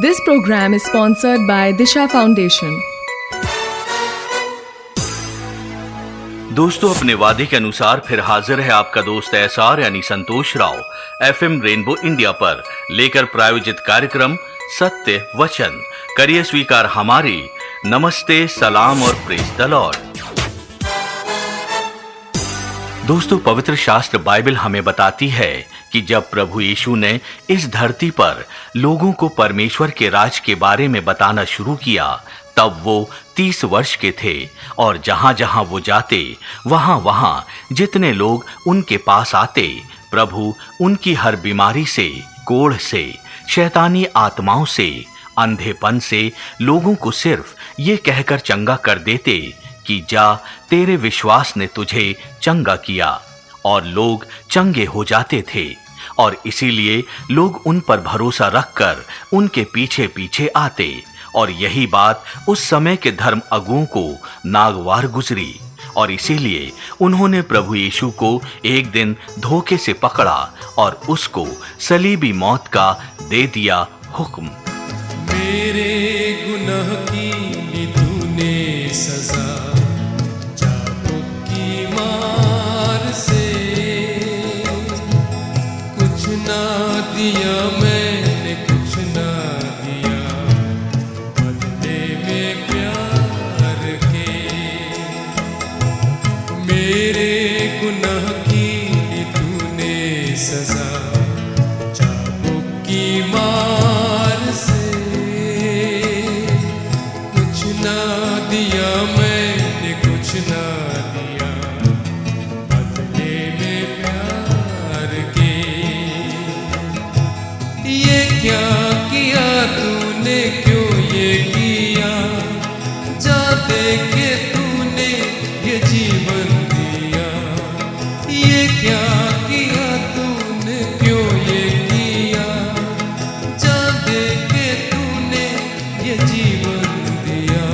This program is sponsored by Disha Foundation. दोस्तों, अपने वादे के अनुसार फिर हाजिर है आपका दोस्त एसआर यानी संतोष राव एफएम रेनबो इंडिया पर लेकर प्रायोजित कार्यक्रम सत्य वचन। करिए स्वीकार हमारी नमस्ते, सलाम और प्रेज द लॉर्ड। दोस्तों, पवित्र शास्त्र बाइबल हमें बताती है कि जब प्रभु यीशु ने इस धरती पर लोगों को परमेश्वर के राज के बारे में बताना शुरू किया, तब वो 30 वर्ष के थे और जहां जहां वो जाते वहां वहां जितने लोग उनके पास आते, प्रभु उनकी हर बीमारी से, कोढ़ से, शैतानी आत्माओं से, अंधेपन से लोगों को सिर्फ ये कहकर चंगा कर देते कि जा, तेरे विश्वास ने तुझे चंगा किया, और लोग चंगे हो जाते थे। और इसीलिए लोग उन पर भरोसा रखकर उनके पीछे पीछे आते, और यही बात उस समय के धर्म अगुओं को नागवार गुजरी, और इसीलिए उन्होंने प्रभु यीशु को एक दिन धोखे से पकड़ा और उसको सलीबी मौत का दे दिया हुक्म। मेरे गुनाह की ली तूने सजा, चाबुक की मार से कुछ ना दिया मैंने, कुछ ना दिया बदले में प्यार के। मेरे गुनाह की ली तूने सजा, चाबुक की मार से कुछ ना दिया मैंने, कुछ ना दिया बदले में प्यार के। ये क्या किया तूने, क्यों ये किया, जा दे के तूने ये जीवन दिया। ये क्या किया तूने, क्यों ये किया, जा दे के तूने ये जीवन दिया।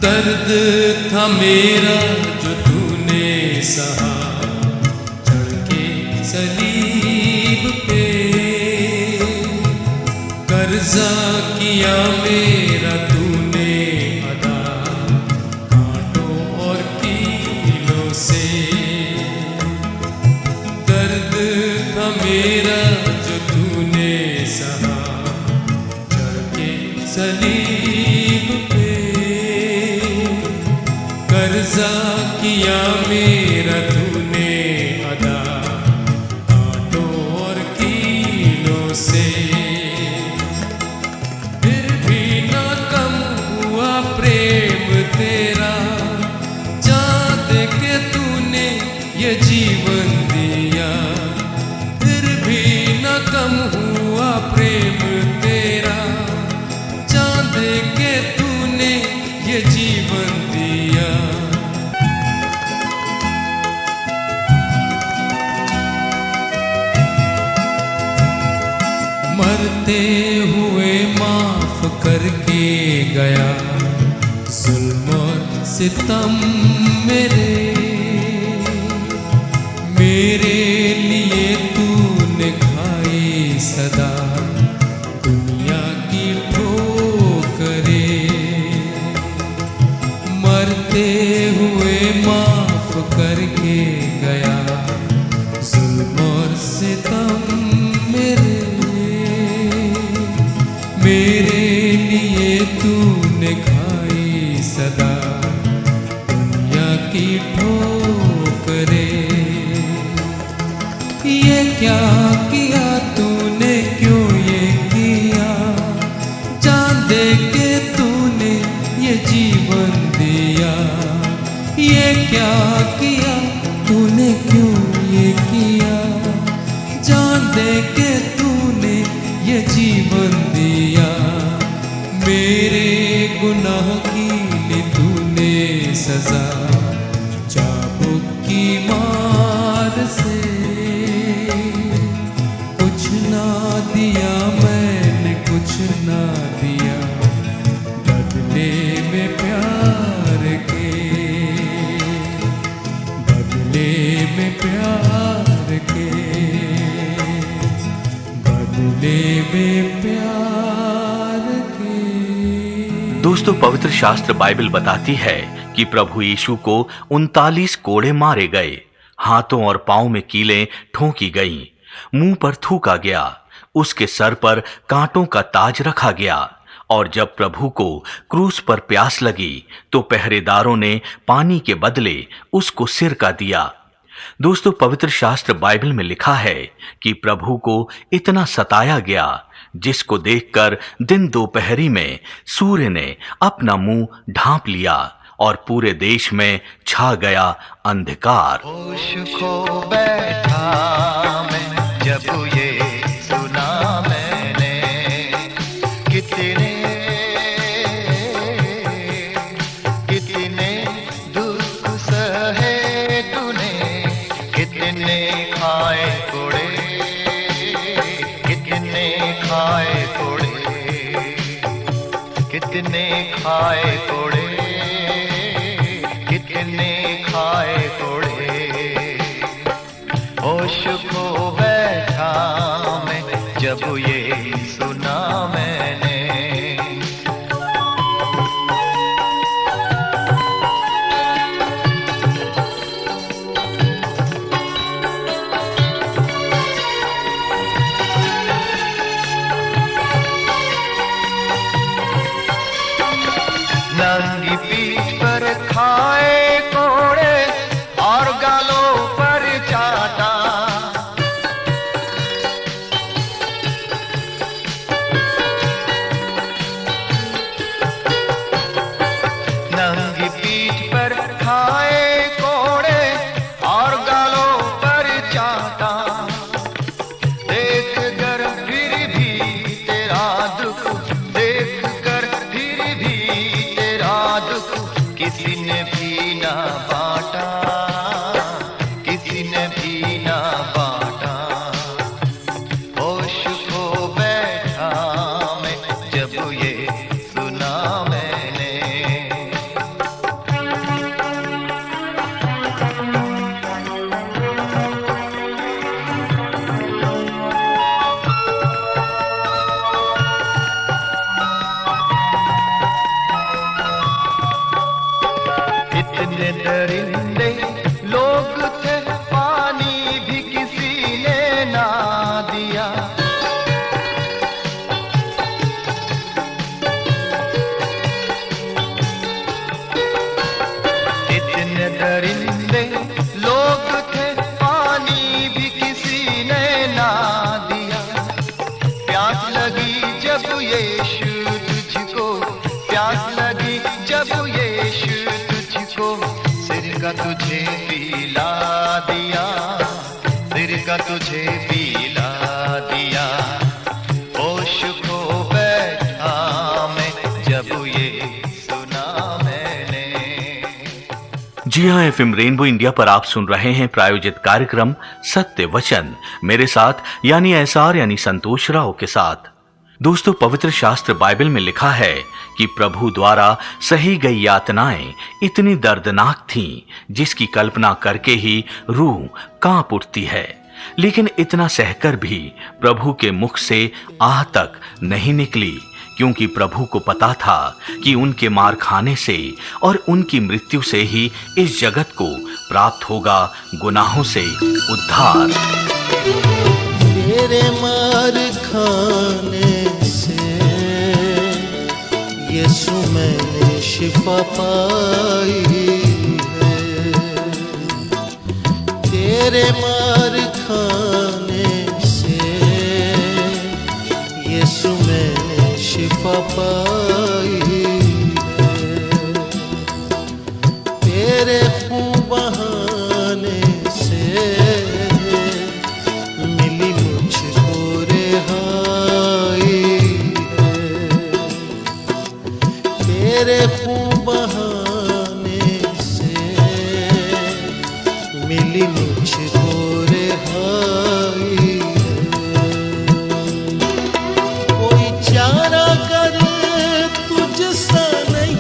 दर्द था मेरा जो तूने सहा, चढ़ के सलीब पे कर्जा किया मेरा तूने अदा, कांटों और कीलों से। दर्द था मेरा जो तूने सहा, चढ़ के सलीब पे कर्जा किया मेरा तूने अदा, कांटों और कीलों से। फिर भी ना कम हुआ प्रेम तेरा, जा दे के तूने ये जीवन दिया। फिर भी ना कम हुआ प्रेम तेरा, जा दे के तूने ये जीवन दिया। मरते हुए माफ करके गया, जुल्म और सितम मेरे लिए तूने खाई सदा दुनिया की ठोकरें। मरते हुए माफ करके गया, जुल्म और सितम मेरे लिए तूने खाई सदा दुनिया की ठोकरें। ये क्या किया तूने, क्यों ये किया, जान दे के तूने ये जीवन दिया। ये क्या किया तूने, क्यों ये किया, जान दे के तूने ये जीवन दिया। मेरे गुनाह की ली तूने सजा, चाबुक की मार से कुछ ना दिया मैंने, कुछ ना दिया बदले में प्यार के। दोस्तों, पवित्र शास्त्र बाइबल बताती है कि प्रभु यीशु को 39 कोड़े मारे गए, हाथों और पांव में कीलें ठोंकी गईं, मुंह पर थूका गया, उसके सर पर कांटों का ताज रखा गया। और जब प्रभु को क्रूस पर प्यास लगी तो पहरेदारों ने पानी के बदले उसको सिरका दिया। दोस्तों, पवित्र शास्त्र बाइबल में लिखा है कि प्रभु को इतना सताया गया, जिसको देखकर दिन दोपहरी में सूर्य ने अपना मुंह ढांप लिया और पूरे देश में छा गया अंधकार। होश खो बैठा मैं जब ये सुना मैंने, कितने दुख सहे तूने, कितने खाए कोड़े, कितने खाए कोड़े, कितने खाए कोड़े, कितने खाए कोड़े। होश खो बैठा मैं जब ये सुना मैंने। नंगी पीठ पर खाए कोड़े और गालों पर चाटा, नंगी पीठ पर खाए कोड़े और गालों पर चाटा। देख कर फिर भी तेरा दुख, देख कर फिर भी किसी ने भी ना बांटा, किसी ने भी ना बांटा। होश खो बैठा मैं जब ये सुना मैंने। इतने दरिंदे लोग थे, पानी भी किसी ने ना दिया। इतने दरिंदे लोग थे, पानी भी किसी ने ना दिया। प्यास लगी जब यीशु तुझको, प्यास लगी जब यीशु तुझको, सिर का तुझे पिला दिया, सिर का तुझे पिला दिया। होश खो बैठा मैं जब ये सुना मैंने। जी हाँ, एफएम रेनबो इंडिया पर आप सुन रहे हैं प्रायोजित कार्यक्रम सत्य वचन, मेरे साथ यानी एसआर यानी संतोष राव के साथ। दोस्तों, पवित्र शास्त्र बाइबल में लिखा है कि प्रभु द्वारा सही गई यातनाएं इतनी दर्दनाक थीं, जिसकी कल्पना करके ही रूह कांप उठती है। लेकिन इतना सहकर भी प्रभु के मुख से आह तक नहीं निकली, क्योंकि प्रभु को पता था कि उनके मार खाने से और उनकी मृत्यु से ही इस जगत को प्राप्त होगा गुनाहों से उद्धार। तेरे मार खाने से यीशु मैंने शिफा पाई है। तेरे मार खाने से यीशु मैंने शिफा पाई है। तेरे खून बहाने से मिली मुझको रिहाई है। तेरे खून बहाने से मिली मुझको रिहाई है। कोई चारा कर तुझसा नहीं,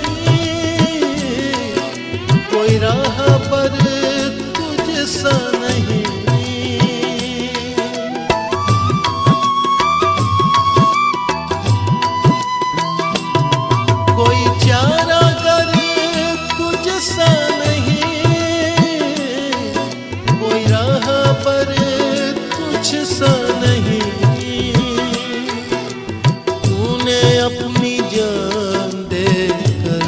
कोई राह पर तुझसा नहीं। कोई अपनी जान देकर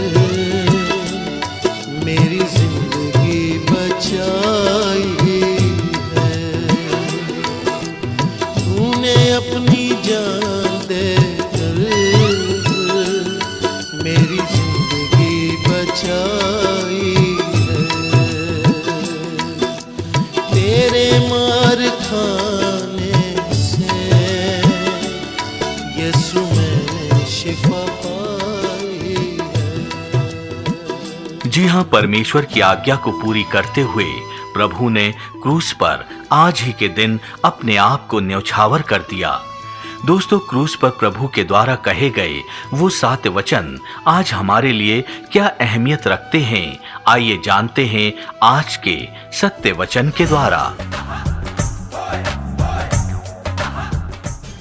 मेरी जिंदगी बचाई है। तूने अपनी जान देकर मेरी जिंदगी बचाई है। तेरे मार खाने से यीशु मैंने शिफा पाई है। जी हाँ, परमेश्वर की आज्ञा को पूरी करते हुए प्रभु ने क्रूस पर आज ही के दिन अपने आप को न्यौछावर कर दिया। दोस्तों, क्रूस पर प्रभु के द्वारा कहे गए वो 7 वचन आज हमारे लिए क्या अहमियत रखते हैं, आइए जानते हैं आज के सत्य वचन के द्वारा।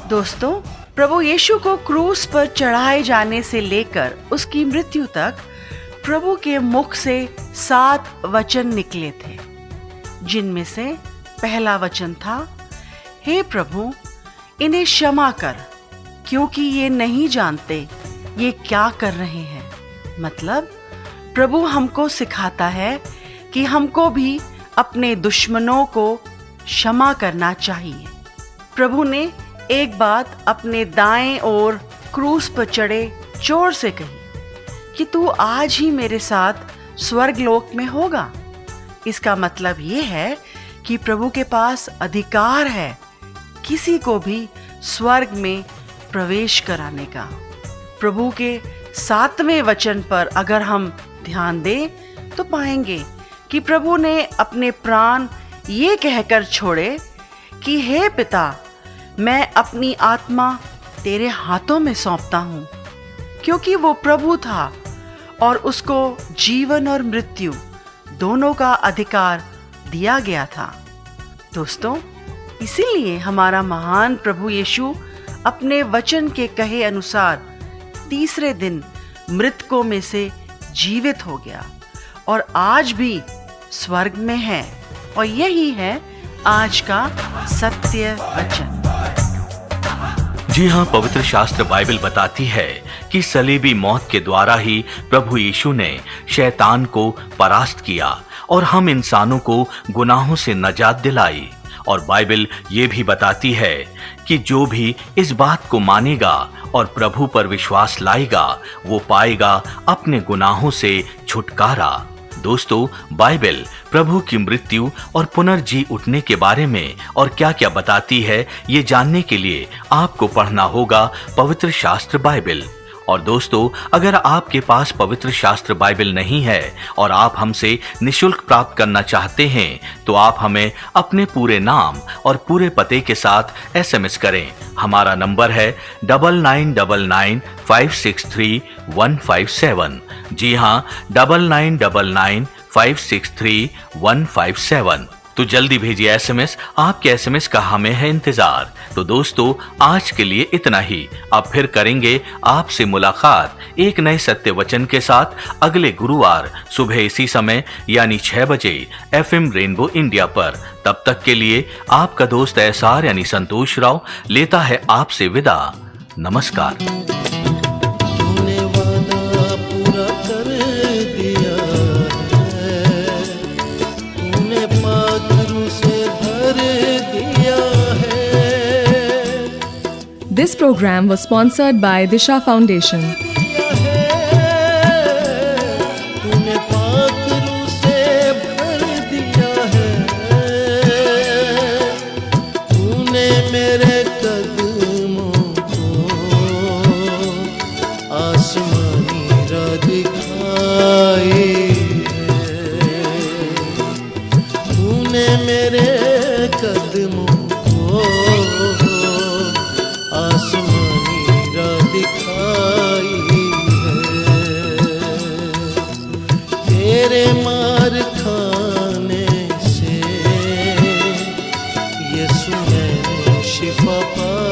दोस्तों, प्रभु यीशु को क्रूस पर चढ़ाए जाने से लेकर उसकी मृत्यु तक प्रभु के मुख से 7 वचन निकले थे, जिनमें से पहला वचन था, हे प्रभु, इन्हें क्षमा कर, क्योंकि ये नहीं जानते ये क्या कर रहे हैं। मतलब प्रभु हमको सिखाता है कि हमको भी अपने दुश्मनों को क्षमा करना चाहिए। प्रभु ने एक बात अपने दाएं ओर क्रूस पर चढ़े चोर से कही कि तू आज ही मेरे साथ स्वर्गलोक में होगा। इसका मतलब ये है कि प्रभु के पास अधिकार है किसी को भी स्वर्ग में प्रवेश कराने का। प्रभु के 7वें वचन पर अगर हम ध्यान दें तो पाएंगे कि प्रभु ने अपने प्राण ये कहकर छोड़े कि हे पिता, मैं अपनी आत्मा तेरे हाथों में सौंपता हूँ, क्योंकि वो प्रभु था और उसको जीवन और मृत्यु दोनों का अधिकार दिया गया था। दोस्तों, इसीलिए हमारा महान प्रभु यीशु अपने वचन के कहे अनुसार तीसरे दिन मृतकों में से जीवित हो गया और आज भी स्वर्ग में है। और यही है आज का सत्य वचन। जी हाँ, पवित्र शास्त्र बाइबल बताती है कि सलीबी मौत के द्वारा ही प्रभु यीशु ने शैतान को परास्त किया और हम इंसानों को गुनाहों से नजात दिलाई। और बाइबल ये भी बताती है कि जो भी इस बात को मानेगा और प्रभु पर विश्वास लाएगा वो पाएगा अपने गुनाहों से छुटकारा। दोस्तों, बाइबल प्रभु की मृत्यु और पुनर्जी उठने के बारे में और क्या क्या बताती है ये जानने के लिए आपको पढ़ना होगा पवित्र शास्त्र बाइबल। और दोस्तों, अगर आपके पास पवित्र शास्त्र बाइबल नहीं है और आप हमसे निशुल्क प्राप्त करना चाहते हैं तो आप हमें अपने पूरे नाम और पूरे पते के साथ SMS करें। हमारा नंबर है 9999563157। जी हाँ, 9999563157। तो जल्दी भेजिए SMS। आपके SMS का हमें है इंतजार। तो दोस्तों, आज के लिए इतना ही। अब फिर करेंगे आपसे मुलाकात एक नए सत्य वचन के साथ अगले गुरुवार सुबह इसी समय यानी 6 बजे FM रेनबो इंडिया पर। तब तक के लिए आपका दोस्त एसआर यानी संतोष राव लेता है आपसे विदा। नमस्कार। तूने वादा पूरा कर दिया है, तूने पाखरू से भर दिया है। This program was sponsored by Disha Foundation. तूने पाखरू से भर दिया है, तूने मेरे कदमों को आसमानी राह दिखाई है। तूने मेरे कदमों को आसमानी राह दिखाई है। तेरे मार खाने से यीशु मैंने शिफा पाई।